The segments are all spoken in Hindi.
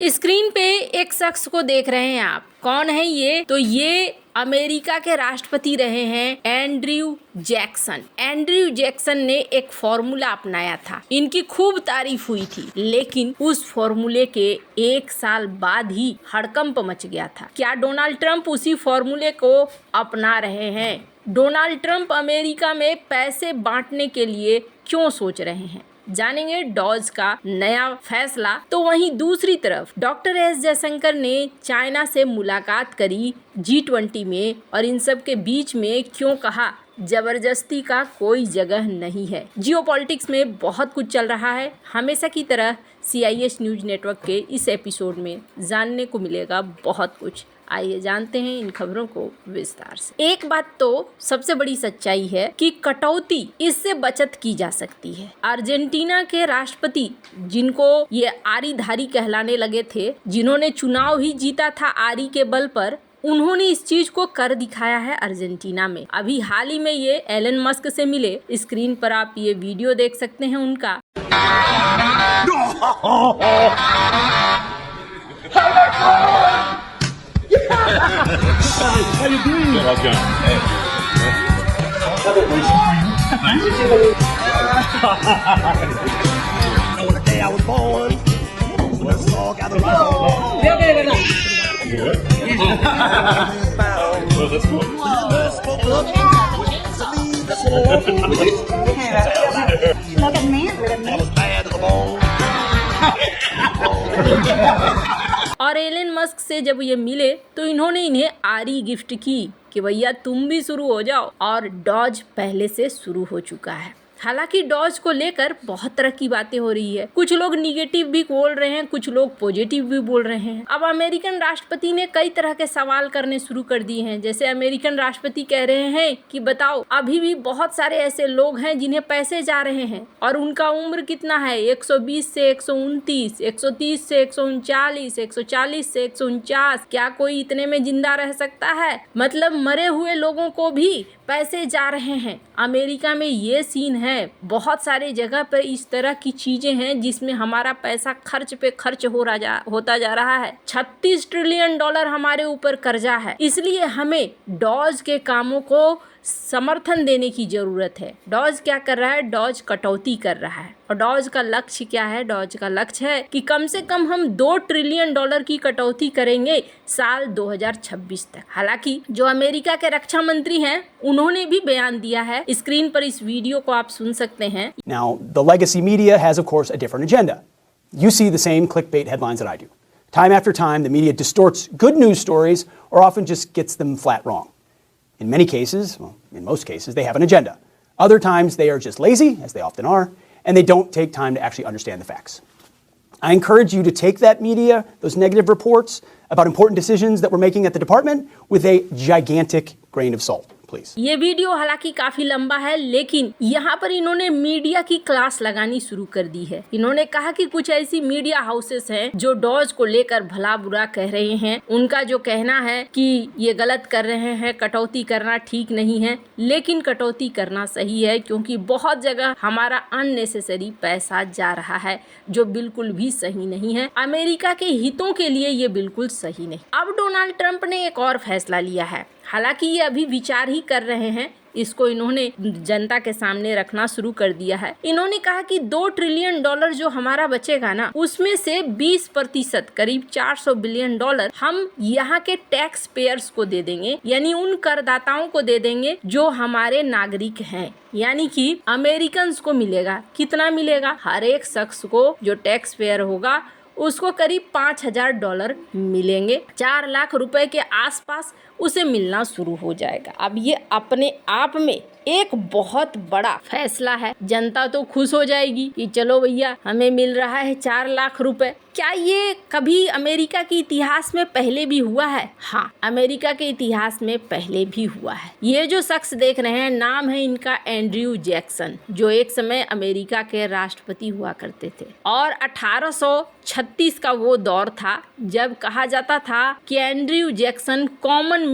स्क्रीन पे एक शख्स को देख रहे हैं आप। कौन है ये? तो ये अमेरिका के राष्ट्रपति रहे हैं एंड्रयू जैक्सन। एंड्रयू जैक्सन ने एक फॉर्मूला अपनाया था, इनकी खूब तारीफ हुई थी, लेकिन उस फॉर्मूले के 1 साल बाद ही हड़कंप मच गया था। क्या डोनाल्ड ट्रंप उसी फॉर्मूले को अपना रहे हैं? डोनाल्ड ट्रंप अमेरिका में पैसे बांटने के लिए क्यों सोच रहे हैं? जानेंगे डॉज का नया फैसला। तो वहीं दूसरी तरफ डॉक्टर एस जयशंकर ने चाइना से मुलाकात करी G20 में, और इन सब के बीच में क्यों कहा जबरदस्ती का कोई जगह नहीं है। जियोपॉलिटिक्स में बहुत कुछ चल रहा है। हमेशा की तरह CIS न्यूज नेटवर्क के इस एपिसोड में जानने को मिलेगा बहुत कुछ। आइए जानते हैं इन खबरों को विस्तार से। एक बात तो सबसे बड़ी सच्चाई है कि कटौती, इससे बचत की जा सकती है। अर्जेंटीना के राष्ट्रपति, जिनको ये आरीधारी कहलाने लगे थे, जिन्होंने चुनाव ही जीता था आरी के बल पर, उन्होंने इस चीज को कर दिखाया है अर्जेंटीना में। अभी हाल ही में ये एलन मस्क से मिले। स्क्रीन पर आप ये वीडियो देख सकते हैं उनका। How you doing? Good, how's it going? Hey. On the day I was born, let's all gather around. You good? Oh, that's cool. Let's spoke up to leave this world. Look at me. I was bad to the bone. और एलन मस्क से जब ये मिले तो इन्होंने इन्हें आरी गिफ्ट की कि भैया तुम भी शुरू हो जाओ। और डॉज पहले से शुरू हो चुका है। हालांकि डॉज को लेकर बहुत तरह की बातें हो रही है। कुछ लोग निगेटिव भी बोल रहे हैं, कुछ लोग पॉजिटिव भी बोल रहे हैं। अब अमेरिकन राष्ट्रपति ने कई तरह के सवाल करने शुरू कर दिए हैं। जैसे अमेरिकन राष्ट्रपति कह रहे हैं कि बताओ, अभी भी बहुत सारे ऐसे लोग हैं जिन्हें पैसे जा रहे हैं, और उनका उम्र कितना है? 120 से 129, 130 से 139, 140 से 149। क्या कोई इतने में जिंदा रह सकता है? मतलब मरे हुए लोगों को भी पैसे जा रहे हैं। अमेरिका में ये सीन है। बहुत सारे जगह पर इस तरह की चीजें हैं जिसमें हमारा पैसा खर्च पे खर्च होता जा रहा है। $36 ट्रिलियन हमारे ऊपर कर्जा है। इसलिए हमें डॉज के कामों को समर्थन देने की जरूरत है। डॉज क्या कर रहा है? डॉज कटौती कर रहा है। और डॉज का लक्ष्य क्या है? डॉज का लक्ष्य है कि कम से कम हम $2 ट्रिलियन की कटौती करेंगे साल 2026 तक। हालांकि जो अमेरिका के रक्षा मंत्री हैं, उन्होंने भी बयान दिया है। स्क्रीन पर इस वीडियो को आप सुन सकते हैं। Now, the legacy media has, of course, a different agenda. You see the same clickbait headlines that I do. Time after time, the media distorts good news stories or often just gets them flat wrong. In many cases, well, in most cases, they have an agenda. Other times, they are just lazy, as they often are, and they don't take time to actually understand the facts. I encourage you to take that media, those negative reports about important decisions that we're making at the department, with a gigantic grain of salt. Please. ये वीडियो हालांकि काफी लंबा है, लेकिन यहाँ पर इन्होंने मीडिया की क्लास लगानी शुरू कर दी है। इन्होंने कहा कि कुछ ऐसी मीडिया हाउसेस हैं जो डॉज को लेकर भला बुरा कह रहे हैं। उनका जो कहना है कि ये गलत कर रहे हैं, कटौती करना ठीक नहीं है, लेकिन कटौती करना सही है, क्योंकि बहुत जगह हमारा अननेसेसरी पैसा जा रहा है, जो बिल्कुल भी सही नहीं है। अमेरिका के हितों के लिए ये बिल्कुल सही नहीं। अब डोनाल्ड ट्रंप ने एक और फैसला लिया है। हालांकि ये अभी विचार ही कर रहे हैं, इसको इन्होंने जनता के सामने रखना शुरू कर दिया है। इन्होंने कहा कि $2 ट्रिलियन जो हमारा बचेगा ना, उसमें से 20% करीब $400 बिलियन हम यहाँ के टैक्स पेयर्स को दे देंगे, यानी उन करदाताओं को दे देंगे जो हमारे नागरिक हैं, यानी कि अमेरिकन को मिलेगा। कितना मिलेगा? हर एक शख्स को जो टैक्स पेयर होगा उसको करीब $5,000 मिलेंगे। 4 लाख रुपए के आसपास उसे मिलना शुरू हो जाएगा। अब ये अपने आप में एक बहुत बड़ा फैसला है। जनता तो खुश हो जाएगी कि चलो भैया, हमें मिल रहा है 4 लाख रुपए। क्या ये कभी अमेरिका के इतिहास में पहले भी हुआ है? हाँ, अमेरिका के इतिहास में पहले भी हुआ है। ये जो शख्स देख रहे हैं, नाम है इनका एंड्रयू जैक्सन, जो एक समय अमेरिका के राष्ट्रपति हुआ करते थे। और 1836 का वो दौर था जब कहा जाता था कि एंड्रयू जैक्सन कॉमन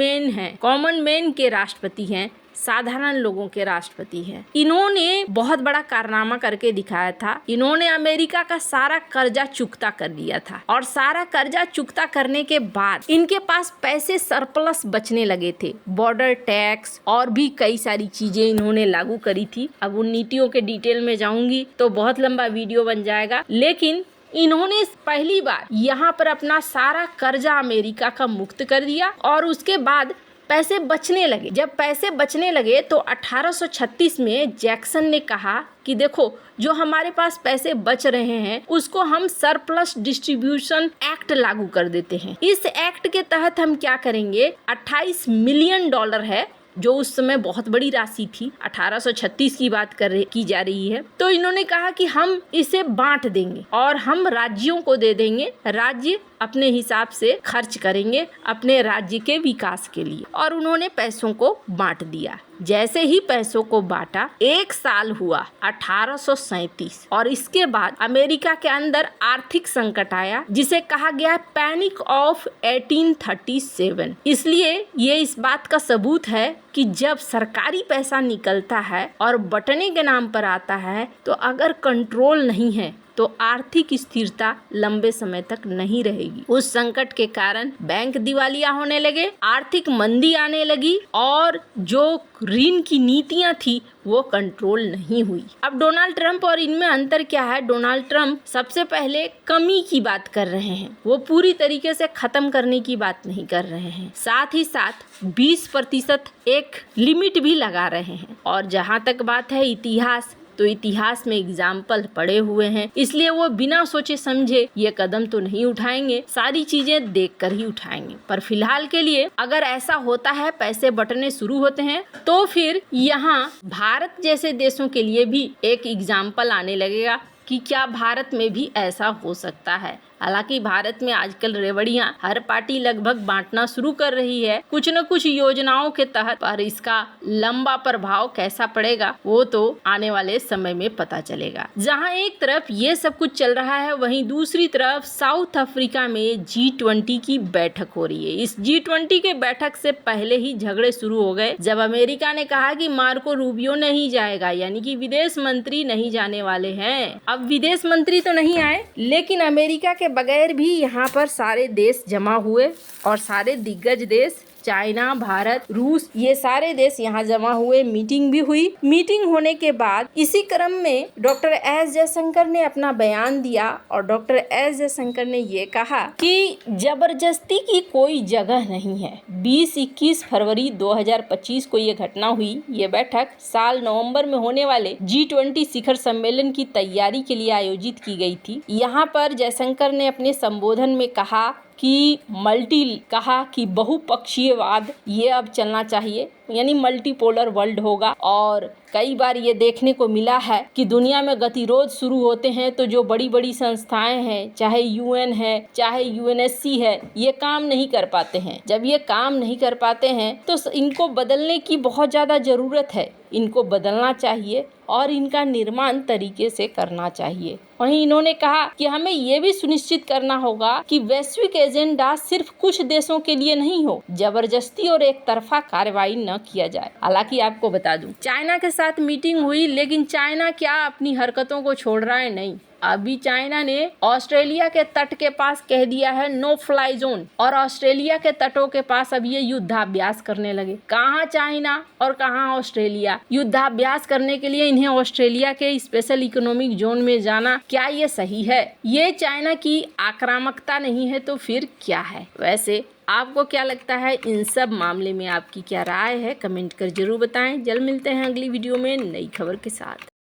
मैन के राष्ट्रपति हैं, साधारण लोगों के राष्ट्रपति हैं। इन्होंने बहुत बड़ा कारनामा करके दिखाया था। इन्होंने अमेरिका का सारा कर्जा चुकता कर दिया था और सारा कर्जा चुकता करने के बाद इनके पास पैसे सरप्लस बचने लगे थे। बॉर्डर टैक्स और भी कई सारी चीजें इन्होंने लागू करी थी। अब उन नीतियों के डिटेल में जाऊंगी तो बहुत लंबा वीडियो बन जाएगा, लेकिन इन्होंने पहली बार यहाँ पर अपना सारा कर्जा अमेरिका का मुक्त कर दिया और उसके बाद पैसे बचने लगे। जब पैसे बचने लगे तो 1836 में जैक्सन ने कहा कि देखो, जो हमारे पास पैसे बच रहे हैं उसको हम सरप्लस डिस्ट्रीब्यूशन एक्ट लागू कर देते हैं। इस एक्ट के तहत हम क्या करेंगे, 28 मिलियन डॉलर है जो उस समय बहुत बड़ी राशि थी, 1836 की बात की जा रही है। तो इन्होंने कहा कि हम इसे बांट देंगे और हम राज्यों को दे देंगे, राज्य अपने हिसाब से खर्च करेंगे अपने राज्य के विकास के लिए। और उन्होंने पैसों को बांट दिया। जैसे ही पैसों को बांटा, एक साल हुआ 1837 और इसके बाद अमेरिका के अंदर आर्थिक संकट आया जिसे कहा गया पैनिक ऑफ 1837। इसलिए ये इस बात का सबूत है कि जब सरकारी पैसा निकलता है और बटने के नाम पर आता है तो अगर कंट्रोल नहीं है तो आर्थिक स्थिरता लंबे समय तक नहीं रहेगी। उस संकट के कारण बैंक दिवालिया होने लगे, आर्थिक मंदी आने लगी और जो ऋण की नीतियां थी वो कंट्रोल नहीं हुई। अब डोनाल्ड ट्रंप और इनमें अंतर क्या है? डोनाल्ड ट्रंप सबसे पहले कमी की बात कर रहे हैं, वो पूरी तरीके से खत्म करने की बात नहीं कर रहे हैं। साथ ही साथ 20% एक लिमिट भी लगा रहे हैं। और जहां तक बात है इतिहास, तो इतिहास में एग्जाम्पल पड़े हुए हैं, इसलिए वो बिना सोचे समझे ये कदम तो नहीं उठाएंगे, सारी चीजें देखकर ही उठाएंगे। पर फिलहाल के लिए अगर ऐसा होता है, पैसे बटने शुरू होते हैं, तो फिर यहाँ भारत जैसे देशों के लिए भी एक एग्जाम्पल आने लगेगा कि क्या भारत में भी ऐसा हो सकता है। हालांकि भारत में आजकल रेवड़ियां हर पार्टी लगभग बांटना शुरू कर रही है कुछ न कुछ योजनाओं के तहत, पर इसका लंबा प्रभाव कैसा पड़ेगा वो तो आने वाले समय में पता चलेगा। जहां एक तरफ ये सब कुछ चल रहा है, वहीं दूसरी तरफ साउथ अफ्रीका में G20 की बैठक हो रही है। इस G20 के बैठक से पहले ही झगड़े शुरू हो गए जब अमेरिका ने कहा कि मार्को रूबियो नहीं जाएगा, यानी कि विदेश मंत्री नहीं जाने वाले हैं। अब विदेश मंत्री तो नहीं आए, लेकिन अमेरिका के बगैर भी यहाँ पर सारे देश जमा हुए और सारे दिग्गज देश चाइना, भारत, रूस, ये सारे देश यहाँ जमा हुए। मीटिंग भी हुई। मीटिंग होने के बाद इसी क्रम में डॉक्टर एस जयशंकर ने अपना बयान दिया और डॉक्टर एस जयशंकर ने ये कहा कि जबरदस्ती की कोई जगह नहीं है। 20-21 फरवरी 2025 को ये घटना हुई। ये बैठक साल नवंबर में होने वाले G20 शिखर सम्मेलन की तैयारी के लिए आयोजित की गई थी। यहाँ पर जयशंकर ने अपने संबोधन में कहा कि बहुपक्षीयवाद ये अब चलना चाहिए, यानी मल्टीपोलर वर्ल्ड होगा। और कई बार ये देखने को मिला है कि दुनिया में गतिरोध शुरू होते हैं तो जो बड़ी बड़ी संस्थाएं हैं, चाहे UN है, चाहे UNSC है, ये काम नहीं कर पाते हैं। जब ये काम नहीं कर पाते हैं तो इनको बदलने की बहुत ज़्यादा ज़रूरत है। इनको बदलना चाहिए और इनका निर्माण तरीके से करना चाहिए। वहीं इन्होंने कहा कि हमें ये भी सुनिश्चित करना होगा कि वैश्विक एजेंडा सिर्फ कुछ देशों के लिए नहीं हो, जबरदस्ती और एक तरफा कार्रवाई न किया जाए। हालांकि आपको बता दूं, चाइना के साथ मीटिंग हुई, लेकिन चाइना क्या अपनी हरकतों को छोड़ रहा है? नहीं। अभी चाइना ने ऑस्ट्रेलिया के तट के पास कह दिया है नो फ्लाई जोन, और ऑस्ट्रेलिया के तटों के पास अब ये युद्धाभ्यास करने लगे। कहाँ चाइना और कहाँ ऑस्ट्रेलिया? युद्धाभ्यास करने के लिए इन्हें ऑस्ट्रेलिया के स्पेशल इकोनॉमिक जोन में जाना, क्या ये सही है? ये चाइना की आक्रामकता नहीं है तो फिर क्या है? वैसे आपको क्या लगता है? इन सब मामले में आपकी क्या राय है? कमेंट कर जरूर बताएं। जल्द मिलते हैं अगली वीडियो में नई खबर के साथ।